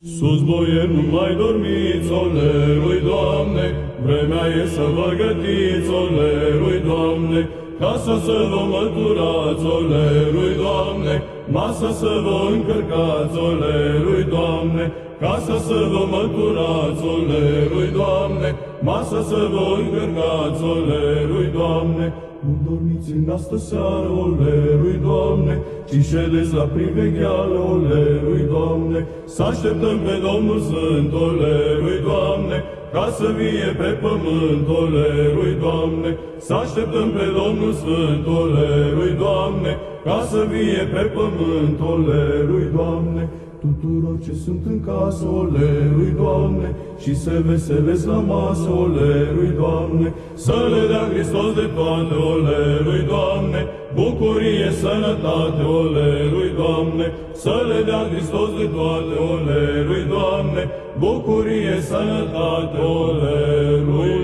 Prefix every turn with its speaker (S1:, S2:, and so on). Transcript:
S1: Sus boieri, nu mai dormiți, olerui, Doamne, vremea e să vă gătiți, olerui, Doamne, casa să vă măturați, olerui, Doamne, masa să vă încărcați, olerui, Doamne, casa să vă măturați, olerui, Doamne, masa să vă încărcați, olerui, Doamne. Nu dormiți în astă seară, olerui, Doamne, ci ședeți la privegheală, olerui, Doamne, să așteptăm pe Domnul Sfânt, olerui, Doamne, ca să vie pe pământ, olerui, Doamne, să așteptăm pe Domnul Sfânt, olerui, Doamne, ca să vie pe pământ, olerui, Doamne. Tuturor ce sunt în casă, olerui, Doamne, și se veselesc la masă, olerui, Doamne, să le dea Hristos de toate, olerui, Doamne, bucurie, sănătate, olerui, Doamne, să le dea Hristos de toate, olerui, Doamne, bucurie, sănătate, olerui,